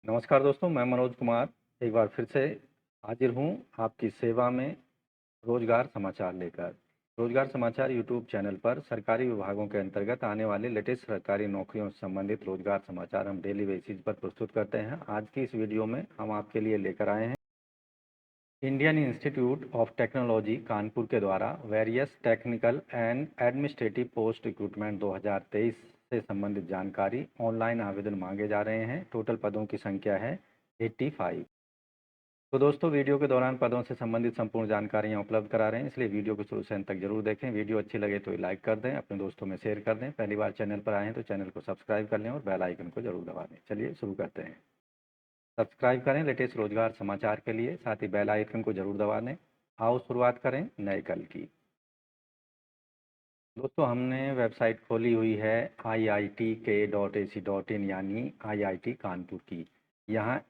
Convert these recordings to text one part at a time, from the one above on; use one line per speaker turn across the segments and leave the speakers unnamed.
नमस्कार दोस्तों, मैं मनोज कुमार एक बार फिर से हाजिर हूँ आपकी सेवा में रोजगार समाचार लेकर। रोजगार समाचार यूट्यूब चैनल पर सरकारी विभागों के अंतर्गत आने वाले लेटेस्ट सरकारी नौकरियों से संबंधित रोजगार समाचार हम डेली बेसिस पर प्रस्तुत करते हैं। आज की इस वीडियो में हम आपके लिए लेकर आए हैं Indian institute of technology Kanpur के द्वारा various technical and administrative post recruitment 2023 से संबंधित जानकारी। ऑनलाइन आवेदन मांगे जा रहे हैं। टोटल पदों की संख्या है 85। तो दोस्तों, वीडियो के दौरान पदों से संबंधित संपूर्ण जानकारियां उपलब्ध करा रहे हैं, इसलिए वीडियो को शुरू से अंत तक जरूर देखें। वीडियो अच्छी लगे तो लाइक कर दें, अपने दोस्तों में शेयर कर दें। पहली बार चैनल पर आए हैं तो चैनल को सब्सक्राइब कर लें और बेल आइकन को जरूर दबा दें। चलिए शुरू करते हैं। सब्सक्राइब करें लेटेस्ट रोजगार समाचार के लिए, साथ ही बेल आइकन को जरूर दबा दें। आओ शुरुआत करें नए कल की। दोस्तों, हमने वेबसाइट खोली हुई है iitk.ac.in यानी IIT कानपुर की। यहाँ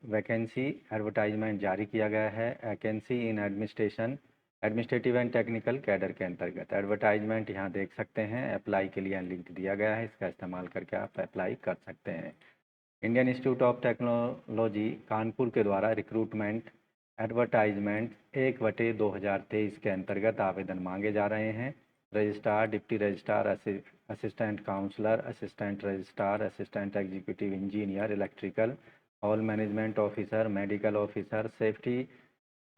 वैकेंसी एडवर्टाइजमेंट जारी किया गया है। Vacancy in administrative and technical cadre के अंतर्गत एडवर्टाइजमेंट यहाँ देख सकते हैं। अप्लाई के लिए लिंक दिया गया है, इसका इस्तेमाल करके आप अप्लाई कर सकते हैं। Indian institute of technology Kanpur के द्वारा रिक्रूटमेंट एडवर्टाइजमेंट 1/2023 के अंतर्गत आवेदन मांगे जा रहे हैं। Registrar, deputy registrar, assistant counsellor, assistant registrar, assistant executive engineer electrical, hall management officer, medical officer, safety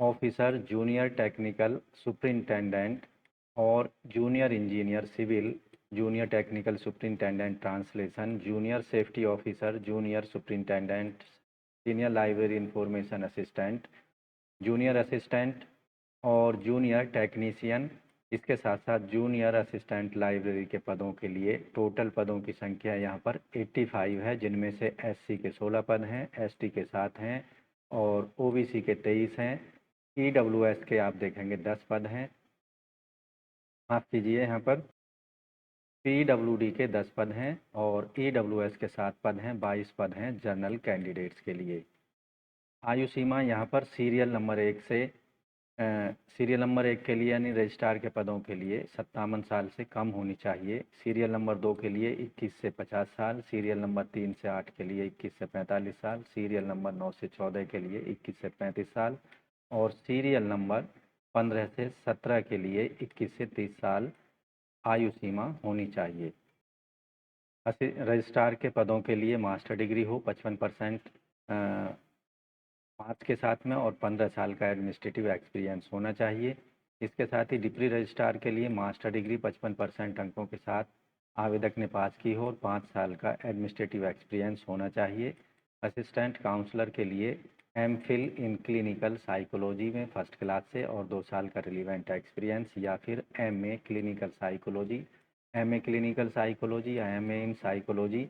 officer, junior technical superintendent और junior engineer civil, junior technical superintendent translation, junior safety officer, junior superintendent, senior library information assistant, junior assistant और junior technician. इसके साथ साथ junior assistant library के पदों के लिए total पदों की संख्या यहाँ पर 85 है, जिनमें से एससी के 16 पद हैं, एसटी के 7 हैं और ओबीसी के 23 हैं। ईडब्ल्यूएस के आप देखेंगे 10 पद हैं। माफ़ कीजिए, यहाँ पर पीडब्ल्यूडी के 10 पद हैं और ईडब्ल्यूएस के 7 पद हैं। 22 पद हैं जनरल कैंडिडेट्स के लिए। आयु सीमा यहाँ पर सीरियल नंबर एक के लिए यानी रजिस्ट्रार के पदों के लिए 57 साल से कम होनी चाहिए। सीरियल नंबर 2 के लिए 21 से 50 साल, सीरियल नंबर 3 से 8 के लिए 21 से 45 साल, सीरियल नंबर 9 से 14 के लिए 21 से 35 साल और सीरियल नंबर 15 से 17 के लिए 21 से 30 साल आयु सीमा होनी चाहिए। रजिस्ट्रार के पदों के लिए मास्टर डिग्री हो 55% मार्क्स के साथ में और 15 साल का एडमिनिस्ट्रेटिव एक्सपीरियंस होना चाहिए। इसके साथ ही डिप्टी रजिस्ट्रार के लिए मास्टर डिग्री 55% अंकों के साथ आवेदक ने पास की हो और 5 साल का एडमिनिस्ट्रेटिव एक्सपीरियंस होना चाहिए। असिस्टेंट काउंसलर के लिए एमफिल इन क्लिनिकल साइकोलॉजी में फर्स्ट क्लास से और 2 साल का रिलीवेंट एक्सपीरियंस या फिर एमए क्लिनिकल साइकोलॉजी या एमए इन साइकोलॉजी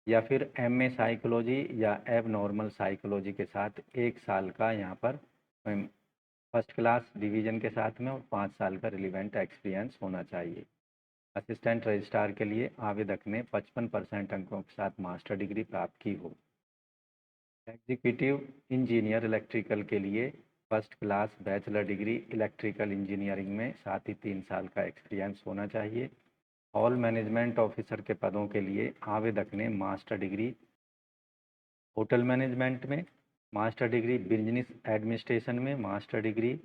या फिर एमए साइकोलॉजी या एब नॉर्मल साइकोलॉजी के साथ 1 साल का यहाँ पर फर्स्ट क्लास डिवीज़न के साथ में और 5 साल का रिलीवेंट एक्सपीरियंस होना चाहिए। असिस्टेंट रजिस्ट्रार के लिए आवेदक ने 55% अंकों के साथ मास्टर डिग्री प्राप्त की हो। एग्जीक्यूटिव इंजीनियर इलेक्ट्रिकल के लिए first class bachelor degree electrical engineering में, साथ ही 3 साल का एक्सपीरियंस होना चाहिए। हॉल मैनेजमेंट ऑफिसर के पदों के लिए आवेदक ने मास्टर डिग्री होटल मैनेजमेंट में, मास्टर डिग्री बिजनेस एडमिनिस्ट्रेशन में, मास्टर डिग्री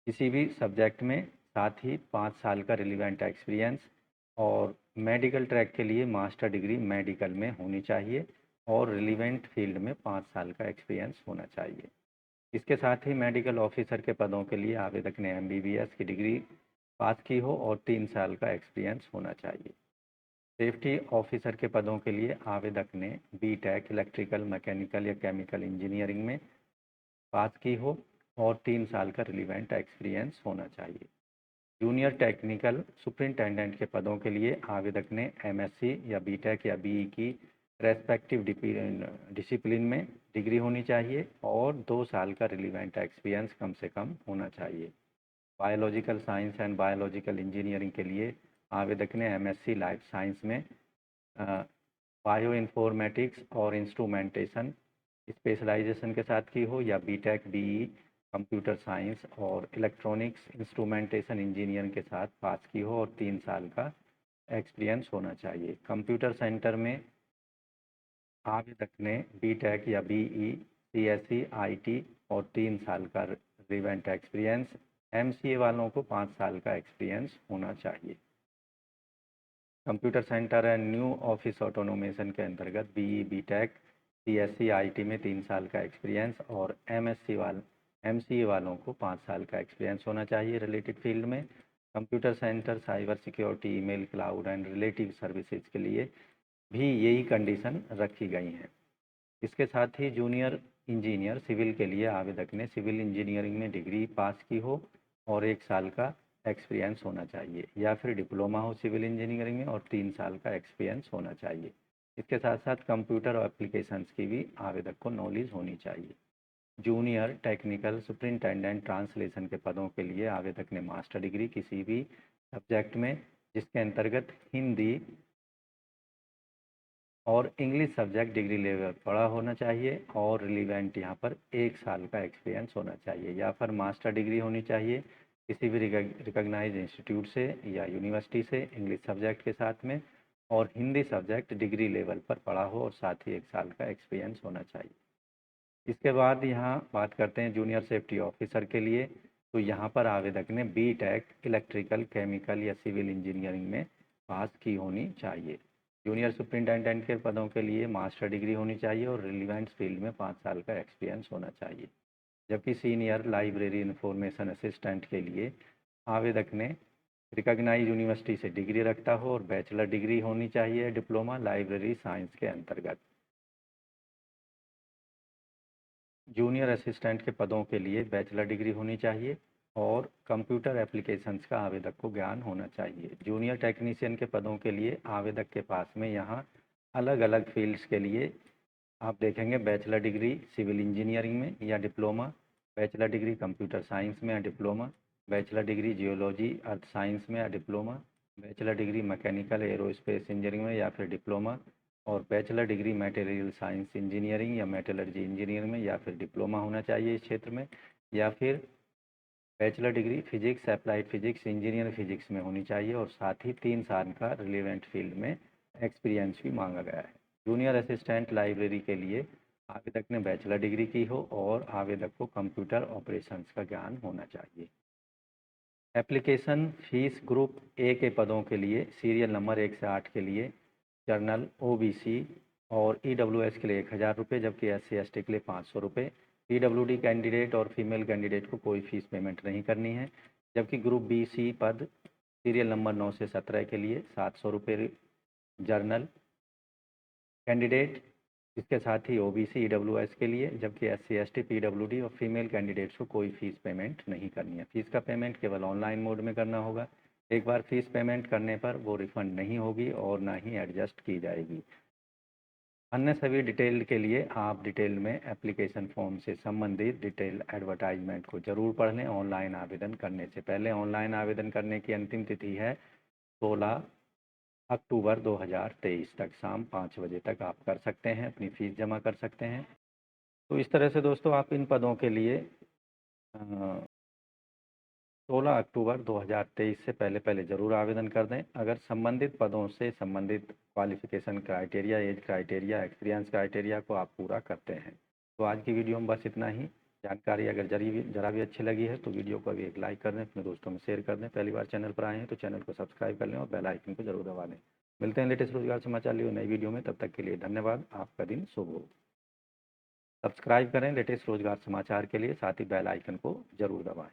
किसी भी सब्जेक्ट में, साथ ही 5 साल का रिलीवेंट एक्सपीरियंस और मेडिकल ट्रैक के लिए मास्टर डिग्री मेडिकल में होनी चाहिए और रिलीवेंट फील्ड में 5 साल का एक्सपीरियंस होना चाहिए। इसके साथ ही मेडिकल ऑफिसर के पदों के लिए आवेदक ने एमबीबीएस की डिग्री पास की हो और 3 साल का एक्सपीरियंस होना चाहिए। सेफ्टी ऑफिसर के पदों के लिए आवेदक ने बीटेक इलेक्ट्रिकल मैकेनिकल या केमिकल इंजीनियरिंग में पास की हो और 3 साल का रिलीवेंट एक्सपीरियंस होना चाहिए। जूनियर टेक्निकल सुपरिंटेंडेंट के पदों के लिए आवेदक ने एमएससी या बीटेक या बीई की रेस्पेक्टिव डिसिप्लिन में डिग्री होनी चाहिए और 2 साल का रिलीवेंट एक्सपीरियंस कम से कम होना चाहिए। Biological science and biological engineering के लिए आवेदक ने एमएससी लाइफ साइंस में बायो इन्फॉर्मेटिक्स और इंस्ट्रूमेंटेशन स्पेशलाइजेशन के साथ की हो या बीटेक बीई कंप्यूटर साइंस और इलेक्ट्रॉनिक्स इंस्ट्रूमेंटेशन इंजीनियरिंग के साथ पास की हो और 3 साल का एक्सपीरियंस होना चाहिए। कंप्यूटर सेंटर में आवेदक ने बीटेक या बीई, सीएससी, आईटी और 3 साल का रिलेवेंट एक्सपीरियंस, एमसीए वालों को 5 साल का एक्सपीरियंस होना चाहिए। Computer centre and new office automation के अंतर्गत बीई, बीटेक, सीएससी, आईटी में 3 साल का एक्सपीरियंस और एमसीए वालों को 5 साल का एक्सपीरियंस होना चाहिए रिलेटेड फील्ड में। Computer centre, cyber security, email, cloud and relative services के लिए भी यही कंडीशन रखी गई हैं। इसके साथ ही जूनियर इंजीनियर सिविल के लिए आवेदक ने सिविल इंजीनियरिंग में डिग्री पास की हो और 1 साल का एक्सपीरियंस होना चाहिए, या फिर डिप्लोमा हो सिविल इंजीनियरिंग में और 3 साल का एक्सपीरियंस होना चाहिए। इसके साथ साथ कंप्यूटर और एप्लीकेशंस की भी आवेदक को नॉलेज होनी चाहिए। जूनियर टेक्निकल सुपरिंटेंडेंट ट्रांसलेशन के पदों के लिए आवेदक ने मास्टर डिग्री किसी भी सब्जेक्ट में जिसके अंतर्गत हिंदी और इंग्लिश सब्जेक्ट डिग्री लेवल पढ़ा होना चाहिए और रिलीवेंट यहाँ पर 1 साल का एक्सपीरियंस होना चाहिए, या फिर मास्टर डिग्री होनी चाहिए किसी भी रिकॉग्नाइज इंस्टीट्यूट से या यूनिवर्सिटी से इंग्लिश सब्जेक्ट के साथ में, और हिंदी सब्जेक्ट डिग्री लेवल पर पढ़ा हो और साथ ही 1 साल का एक्सपीरियंस होना चाहिए। इसके बाद यहाँ बात करते हैं जूनियर सेफ्टी ऑफिसर के लिए। तो यहाँ पर आवेदक ने बीटेक इलेक्ट्रिकल, केमिकल या सिविल इंजीनियरिंग में पास की होनी चाहिए। जूनियर सुपरिंटेंडेंट के पदों के लिए मास्टर डिग्री होनी चाहिए और रिलीवेंट फील्ड में 5 साल का एक्सपीरियंस होना चाहिए। जबकि सीनियर लाइब्रेरी इंफॉर्मेशन असिस्टेंट के लिए आवेदक ने रिकॉग्नाइज यूनिवर्सिटी से डिग्री रखता हो और बैचलर डिग्री होनी चाहिए डिप्लोमा लाइब्रेरी साइंस के अंतर्गत। जूनियर असिस्टेंट के पदों के लिए बैचलर डिग्री होनी चाहिए और कंप्यूटर एप्लीकेशंस का आवेदक को ज्ञान होना चाहिए। जूनियर टेक्नीशियन के पदों के लिए आवेदक के पास में यहाँ अलग अलग फील्ड्स के लिए आप देखेंगे बैचलर डिग्री सिविल इंजीनियरिंग में या diploma, bachelor degree computer science में या diploma, bachelor degree geology earth science में या diploma, bachelor degree mechanical aerospace engineering में या फिर डिप्लोमा, और bachelor degree material science engineering या मेटलर्जी इंजीनियरिंग में या फिर डिप्लोमा होना चाहिए इस क्षेत्र में, या फिर bachelor degree physics applied physics engineer physics में होनी चाहिए और साथ ही 3 साल का रिलेवेंट फील्ड में एक्सपीरियंस भी मांगा गया है। जूनियर असिस्टेंट लाइब्रेरी के लिए आवेदक ने बैचलर डिग्री की हो और आवेदक को कंप्यूटर ऑपरेशंस का ज्ञान होना चाहिए। एप्लीकेशन फीस ग्रुप ए के पदों के लिए सीरियल नंबर 1 से 8 के लिए जनरल, ओबीसी और ईडब्ल्यूएस के लिए 1000 रुपये, जबकि एससी एसटी के लिए 500 रुपये। पीडब्ल्यूडी कैंडिडेट और फीमेल कैंडिडेट को कोई फीस पेमेंट नहीं करनी है। जबकि ग्रुप बी सी पद सीरियल नंबर 9 से 17 के लिए 700 रुपये जर्नल कैंडिडेट, इसके साथ ही ओबीसी ईडब्ल्यूएस के लिए, जबकि एससी एसटी पीडब्ल्यूडी और फीमेल कैंडिडेट्स को कोई फीस पेमेंट नहीं करनी है। फीस का पेमेंट केवल ऑनलाइन मोड में करना होगा। एक बार फीस पेमेंट करने पर वो रिफ़ंड नहीं होगी और ना ही एडजस्ट की जाएगी। अन्य सभी डिटेल के लिए आप डिटेल में एप्लीकेशन फॉर्म से संबंधित डिटेल एडवर्टाइजमेंट को ज़रूर पढ़ लें। ऑनलाइन आवेदन करने से पहले ऑनलाइन आवेदन करने की अंतिम तिथि है 16 अक्टूबर 2023 तक शाम 5 बजे तक आप कर सकते हैं, अपनी फ़ीस जमा कर सकते हैं। तो इस तरह से दोस्तों आप इन पदों के लिए 16 अक्टूबर 2023 से पहले ज़रूर आवेदन कर दें अगर संबंधित पदों से संबंधित qualification criteria, age criteria, experience criteria को आप पूरा करते हैं। तो आज की वीडियो में बस इतना ही। जानकारी अगर ज़रा भी अच्छी लगी है तो वीडियो को भी एक लाइक कर दें, अपने दोस्तों में शेयर कर दें। पहली बार चैनल पर आए हैं तो चैनल को सब्सक्राइब कर लें और बेल आइकन को जरूर दबा दें। मिलते हैं लेटेस्ट रोजगार समाचार लिए नई वीडियो में, तब तक के लिए धन्यवाद। आपका दिन शुभ हो। सब्सक्राइब करें लेटेस्ट रोजगार समाचार के लिए, साथ ही बेल आइकन को जरूर दबाएं।